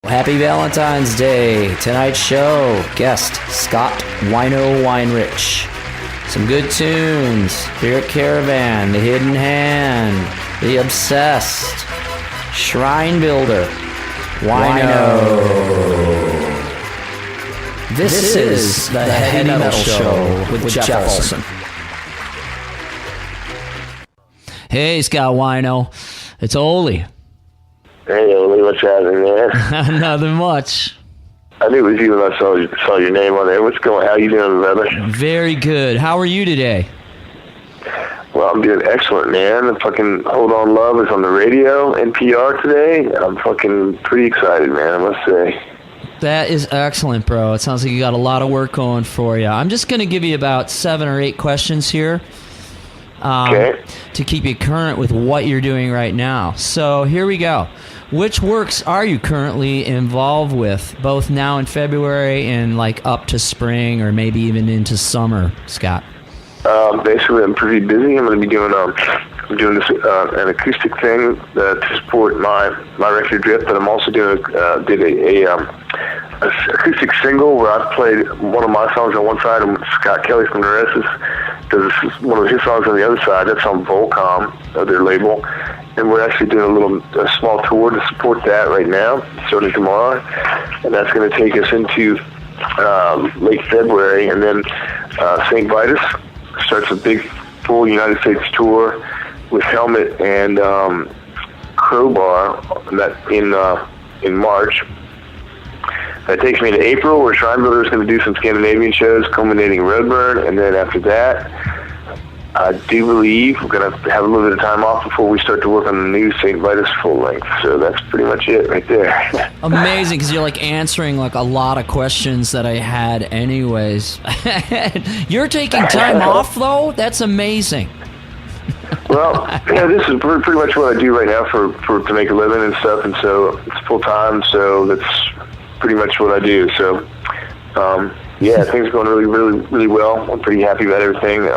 Happy Valentine's Day. Tonight's show, guest Scott Wino Weinrich. Some good tunes. Spirit Caravan, The Hidden Hand, The Obsessed, Shrine Builder, Wino. This is the Heady Metal Show with Jeff Olson. Hey, Scott Wino. It's Oli. Hey, Oli, what's happening, man? Nothing much. I knew it was you when I saw your name on there. What's going? How you doing, brother? Very good. How are you today? Well, I'm doing excellent, man. Fucking Hold On Love is on the radio, NPR today. I'm fucking pretty excited, man, I must say. That is excellent, bro. It sounds like you got a lot of work going for you. I'm just going to give you about 7 or 8 questions here. Okay. To keep you current with what you're doing right now. So here we go. Which works are you currently involved with, both now in February and like up to spring or maybe even into summer, Scott? Basically, I'm pretty busy. I'm going to be doing this an acoustic thing to support my record drip, but I'm also did a acoustic single where I've played one of my songs on one side and Scott Kelly from Neurosis does one of his songs on the other side. That's on Volcom, their label, and we're actually doing a small tour to support that right now, starting tomorrow, and that's going to take us into late February, and then Saint Vitus starts a big full United States tour with Helmet and Crowbar in March. That takes me to April, where Shrine Builder is going to do some Scandinavian shows, culminating Roadburn, and then after that, I do believe we're going to have a little bit of time off before we start to work on the new Saint Vitus full length. So that's pretty much it right there. Amazing, because you're like answering like a lot of questions that I had anyways. You're taking time off though? That's amazing. Well, yeah, this is pretty much what I do right now for to make a living and stuff, and so it's full time. So that's pretty much what I do. So, yeah, things are going really, really, really well. I'm pretty happy about everything.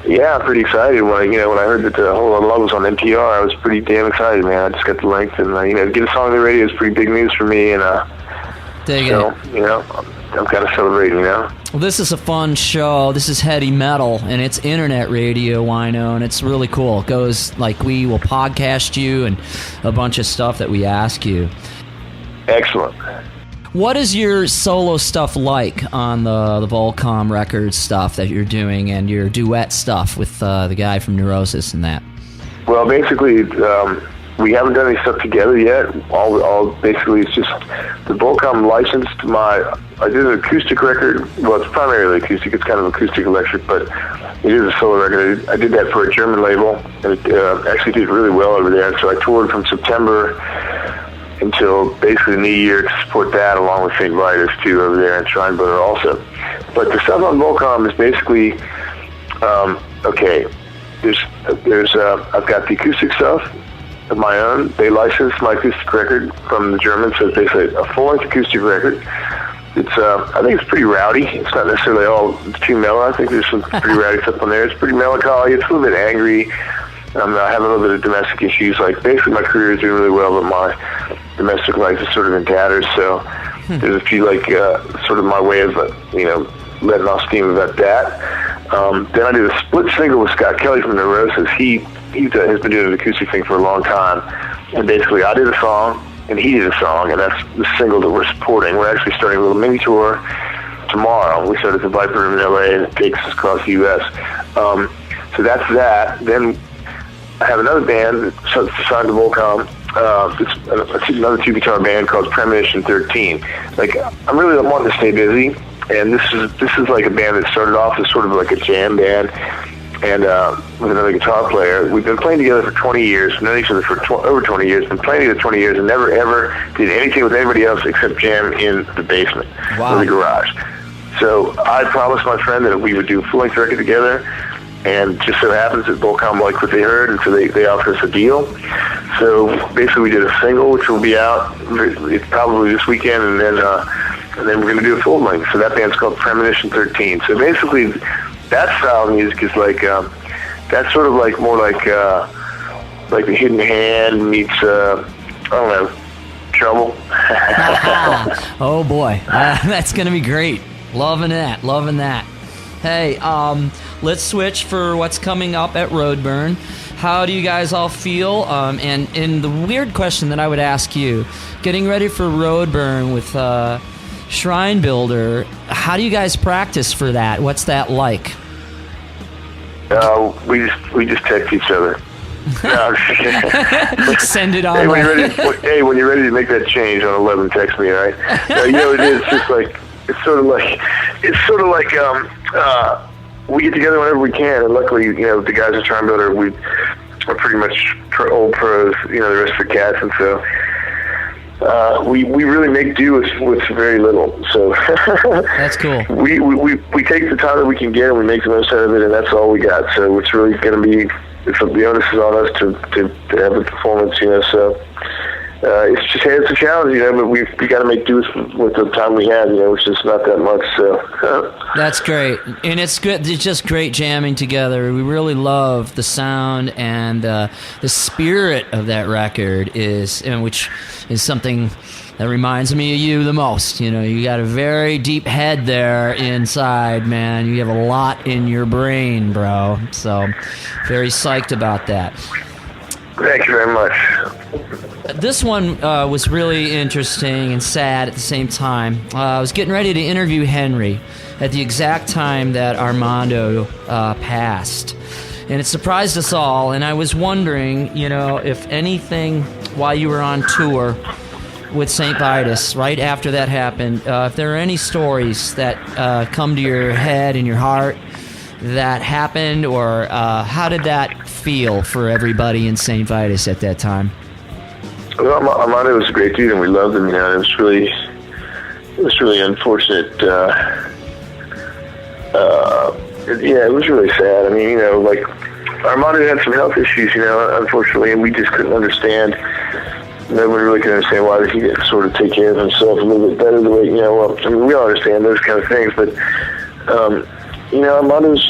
Yeah, I'm pretty excited when I heard that the Hold On Love was on NPR. I was pretty damn excited, man. I just got the length, and to get a song on the radio is pretty big news for me, and I'm kind of celebrating, Well, this is a fun show. This is Heady Metal, and it's internet radio, Wino, and it's really cool. It goes, like, we will podcast you and a bunch of stuff that we ask you. Excellent. What is your solo stuff like on the Volcom Records stuff that you're doing and your duet stuff with the guy from Neurosis and that? Well, basically, we haven't done any stuff together yet. All basically, it's just the Volcom licensed I did an acoustic record. Well, it's primarily acoustic. It's kind of acoustic electric, but it is a solo record. I did that for a German label, and it actually did really well over there. So I toured from September until basically the new year to support that, along with Saint Vitus too over there, and Shrine Builder also. But the stuff on Volcom is basically okay. There's I've got the acoustic stuff of my own. They licensed my acoustic record from the Germans, so it's basically a full-length acoustic record. It's I think it's pretty rowdy. It's not necessarily all too mellow. I think there's some pretty rowdy stuff on there. It's pretty melancholy. It's a little bit angry. I have a little bit of domestic issues. Like, basically my career is doing really well, but my domestic life is sort of in tatters. So there's a few, sort of my way of, letting off steam about that. Then I did a split single with Scott Kelly from Neurosis. He has been doing an acoustic thing for a long time. And basically I did a song, and he did a song, and that's the single that we're supporting. We're actually starting a little mini tour tomorrow. We start at the Viper Room in LA, and it takes us across the U.S. So that's that. Then I have another band that's signed to Volcom. It's another 2-guitar band called Premonition 13. Like, I'm really wanting to stay busy, and this is like a band that started off as sort of like a jam band, and with another guitar player. We've been playing together for 20 years, known each other for over 20 years, been playing together 20 years, and never ever did anything with anybody else except jam in the basement or the garage. So I promised my friend that we would do a full-length record together, and just so happens that Volcom liked what they heard, and so they offered us a deal. So basically we did a single, which will be out it's probably this weekend, and then we're going to do a full length. So that band's called Premonition 13. So basically that style of music is like, that's sort of like more like The Hidden Hand meets, I don't know, Drum Oh boy, that's gonna be great. Loving that. Hey, let's switch for what's coming up at Roadburn. How do you guys all feel? And the weird question that I would ask you, getting ready for Roadburn with Shrine Builder, how do you guys practice for that? What's that like? We just text each other. No, I'm just kidding. Send it on. Hey, when you're ready to make that change on 11, text me, all right? No, it is just like it's sort of like we get together whenever we can, and luckily, the guys at Shrine Builder, we are pretty much old pros, the rest of the cats, and so we really make do with very little. So that's cool. We take the time that we can get, and we make the most out of it, and that's all we got. So it's really going to be. The onus is on us to have a performance, so it's a challenge, but we got to make do with the time we have, which is not that much. So that's great, and it's good. It's just great jamming together. We really love the sound and the spirit of that record which is something that reminds me of you the most. You got a very deep head there inside, man. You have a lot in your brain, bro. So, very psyched about that. Thank you very much. This one was really interesting and sad at the same time. I was getting ready to interview Henry at the exact time that Armando passed. And it surprised us all, and I was wondering, if anything, while you were on tour with Saint Vitus, right after that happened, if there are any stories that come to your head and your heart that happened, or how did that feel for everybody in Saint Vitus at that time? Well, Armando was a great dude, and we loved him. It was really unfortunate. It was really sad. I mean, Armando had some health issues, unfortunately, and we just couldn't understand. Nobody really can understand why he didn't sort of take care of himself a little bit better the way, we all understand those kind of things, but, Armando was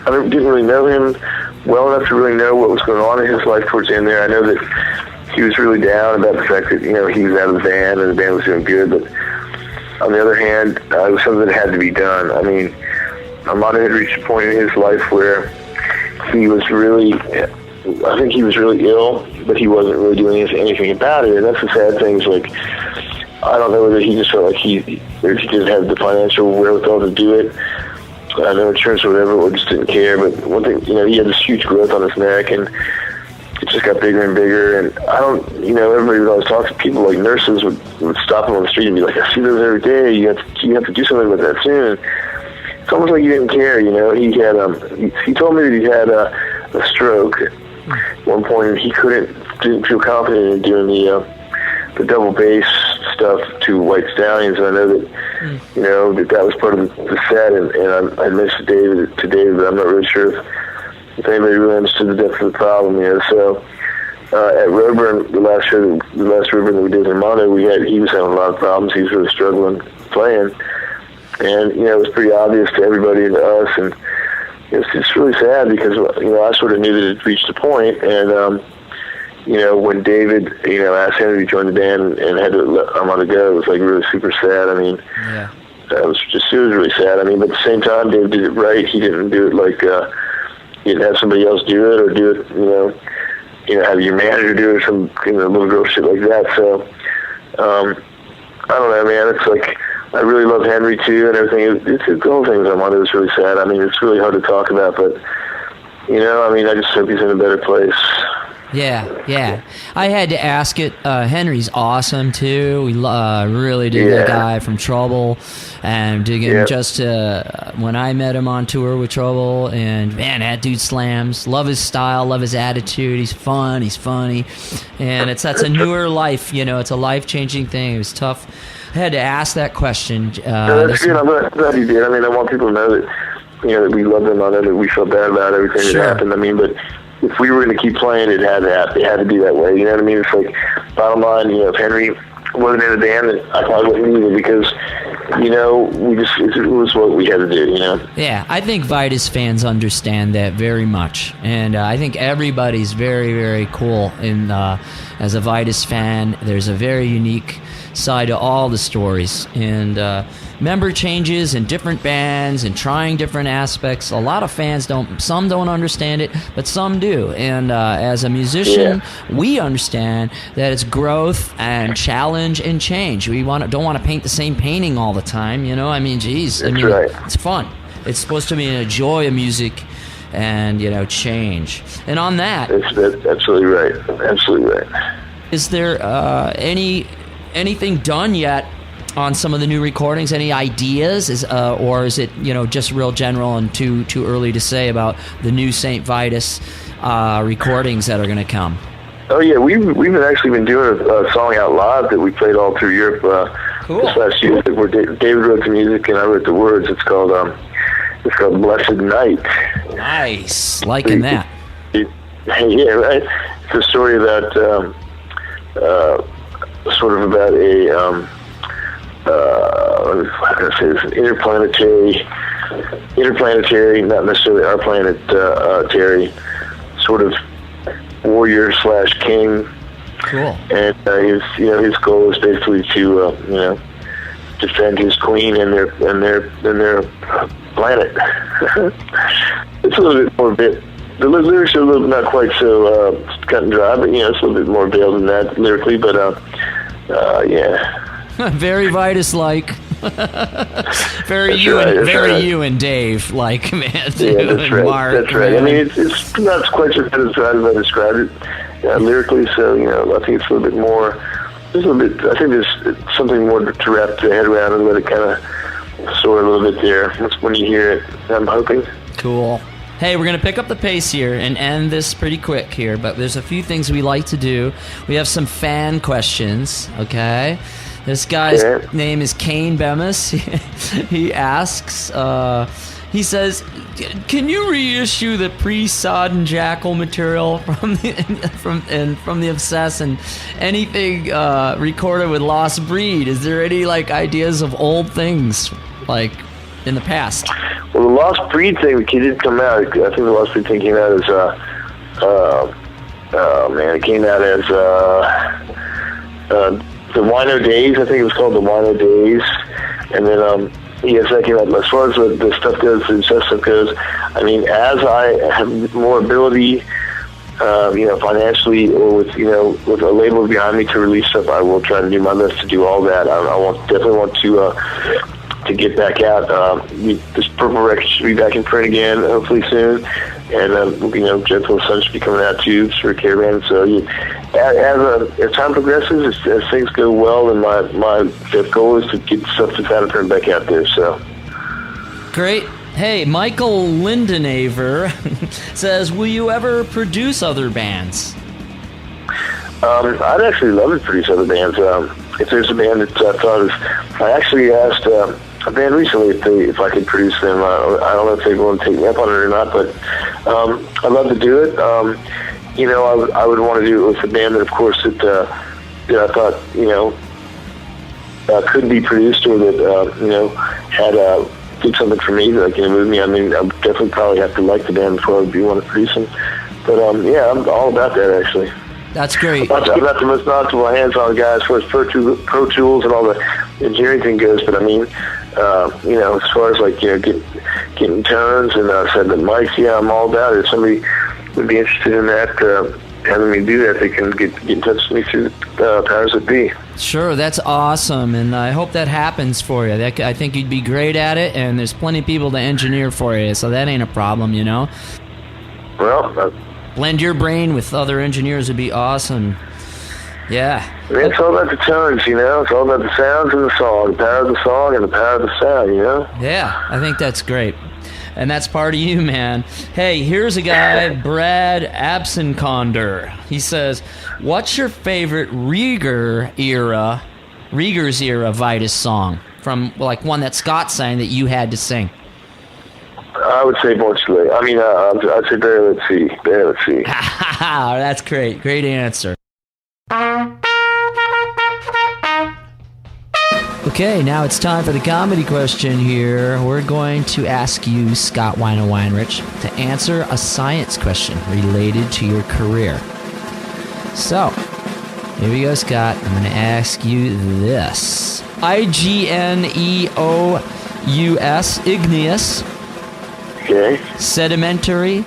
I didn't really know him well enough to really know what was going on in his life towards the end there. I know that he was really down about the fact that, he was out of the band and the band was doing good, but on the other hand, it was something that had to be done. I mean, Armando had reached a point in his life where he was really ill, but he wasn't really doing anything about it, and that's the sad thing. Is I don't know whether he just felt like he didn't have the financial wherewithal to do it, no insurance or whatever, or just didn't care. But one thing, he had this huge growth on his neck, and it just got bigger and bigger. And I don't, everybody would always talk to people, like nurses would stop him on the street and be like, "I see those every day. You have to do something about that soon." It's almost like he didn't care. He had he told me that he had a stroke at one point, and he didn't feel confident in doing the double bass stuff to White Stallions. And I know that that was part of the set, and I mentioned David, but I'm not really sure if anybody really understood the depth of the problem. So at Roadburn, the last Roadburn that we did in Armando, he was having a lot of problems. He was really struggling playing, and it was pretty obvious to everybody and to us, and it's just really sad because I sort of knew that it had reached a point, and when David asked Henry to join the band and had to let Armando go, it was really super sad. I mean, it was really sad. I mean, but at the same time, David did it right. He didn't do it he didn't have somebody else do it, or do it have your manager do it, or some little girl shit like that. So I don't know, man. It's I really love Henry too and everything. The whole thing with Armando was really sad. I mean, it's really hard to talk about, but I just hope he's in a better place. Yeah. I had to ask it. Henry's awesome too. We really dig that guy from Trouble, and dig him just when I met him on tour with Trouble. And man, that dude slams. Love his style. Love his attitude. He's fun. He's funny, and that's a newer life. It's a life-changing thing. It was tough. I had to ask that question. That's good. I'm glad you did. I mean, I want people to know that that we love them. I know that we feel bad about everything that happened. I mean, but if we were going to keep playing, it had to happen. It had to be that way. You know what I mean? It's bottom line, if Henry wasn't in the band, I probably wouldn't either, because it was what we had to do. Yeah, I think Vitus fans understand that very much, and I think everybody's very, very cool. And as a Vitus fan, there's a very unique side to all the stories, and member changes and different bands and trying different aspects. A lot of fans some don't understand it, but some do. And as a musician, we understand that it's growth and challenge and change. We don't want to paint the same painting all the time. I mean, geez, right. It's fun. It's supposed to be a joy of music and change. And on that, that's absolutely right. Absolutely right. Is there anything done yet on some of the new recordings? Any ideas? Or is it just real general and too early to say about the new Saint Vitus recordings that are going to come? Oh yeah, we've actually been doing a song out live that we played all through Europe cool. this last year. Where David wrote the music and I wrote the words. It's called Blessed Night. Nice, liking that. Yeah, right. It's a story about sort of about a how can I say this? Interplanetary, not necessarily our planetary, sort of warrior / king. Cool. And his goal is basically to defend his queen and their planet. It's a little bit more the lyrics are a little not quite so cut and dry, but it's a little bit more veiled than that lyrically. But yeah. Very Vitus-like. Very that's you right, and very right. you and Dave like, man. Yeah, that's right. Mark, that's right. man. I mean, it's not quite so good as I described it lyrically. So I think it's a little bit more. I think there's something more to wrap the head around and let it kind of soar a little bit there. That's when you hear it. I'm hoping. Cool. Hey, we're going to pick up the pace here and end this pretty quick here, but there's a few things we like to do. We have some fan questions, okay? This guy's name is Kane Bemis. He asks, he says, can you reissue the pre-Sodden Jackal material from the Obsess and anything recorded with Lost Breed? Is there any ideas of old things in the past? Well, the Lost Breed thing did come out. I think the Lost Breed thing came out as it came out as the Wino Days. I think it was called the Wino Days. And then yes, that came out. As far as the stuff goes, the stuff goes, I mean, as I have more ability, financially or with a label behind me to release stuff, I will try to do my best to do all that. I definitely want to get back out. This Purple record should be back in print again, hopefully soon. And, Gentle Sun should be coming out too for Caravan. So as time progresses, as things go well, then my goal is to get stuff that's out of print back out there. So great. Hey, Michael Lindenaver says, will you ever produce other bands? I'd actually love to produce other bands. If there's a band that I thought is, I actually asked a band recently if I could produce them. I don't know if they're going to take me up on it or not, but I'd love to do it. I would want to do it with a band that, of course, that I thought could be produced or that had did something for me that can move me. I mean, I would definitely probably have to like the band before I would want to produce them. But I'm all about that actually. That's great. I'm not the most knowledgeable hands-on guy as far as Pro Tools and all the engineering thing goes, but I mean, as far as getting tones and setting the mics, I'm all about it. If somebody would be interested in that, having me do that, they can get in touch with me through the powers that be. Sure, that's awesome, and I hope that happens for you. I think you'd be great at it, and there's plenty of people to engineer for you, so that ain't a problem, Well, blend your brain with other engineers would be awesome. Yeah. It's all about the tones, It's all about the sounds and the song, the power of the song and the power of the sound, Yeah, I think that's great. And that's part of you, man. Hey, here's a guy, Brad Absenconder. He says, what's your favorite Rieger's era Vitus song? From, one that Scott sang that you had to sing. I would say Mortuary. I mean, I'd say Bear Let's See. Bear Let's See. That's great. Great answer. Okay, now it's time for the comedy question here. We're going to ask you, Scott Wino Weinrich, to answer a science question related to your career. So, here we go, Scott. I'm going to ask you this. Igneous, igneous, Okay. sedimentary,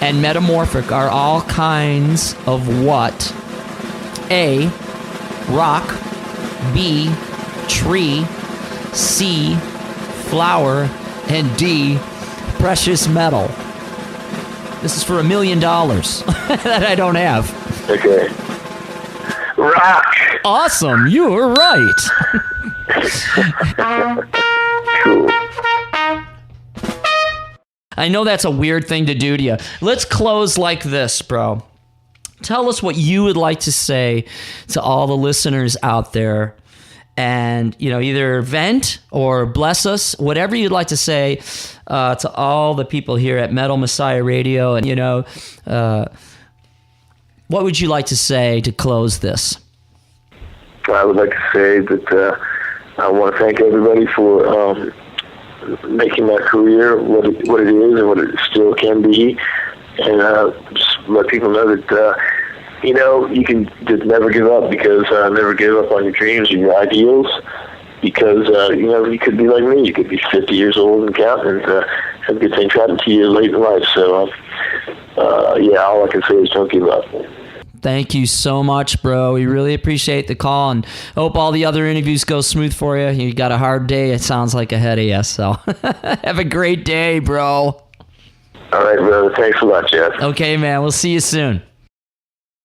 and metamorphic are all kinds of what? A, rock, B, tree, C, flower, and D, precious metal. This is for $1 million that I don't have. Okay. Rock. Awesome, you were right. Cool. I know that's a weird thing to do to you. Let's close like this, bro. Tell us what you would like to say to all the listeners out there, and either vent or bless us, whatever you'd like to say to all the people here at Metal Messiah Radio. And what would you like to say to close this? I would like to say that I want to thank everybody for making my career what it is and what it still can be, and just let people know that you can just never give up, because never give up on your dreams and your ideals, because you could be like me. You could be 50 years old and counting, and have good things happen to you late in life. So all I can say is don't give up. Thank you so much, bro. We really appreciate the call, and hope all the other interviews go smooth for you. You got a hard day, it sounds like, ahead of you, so have a great day, bro. All right, brother. Thanks a lot, Jeff. Okay, man. We'll see you soon.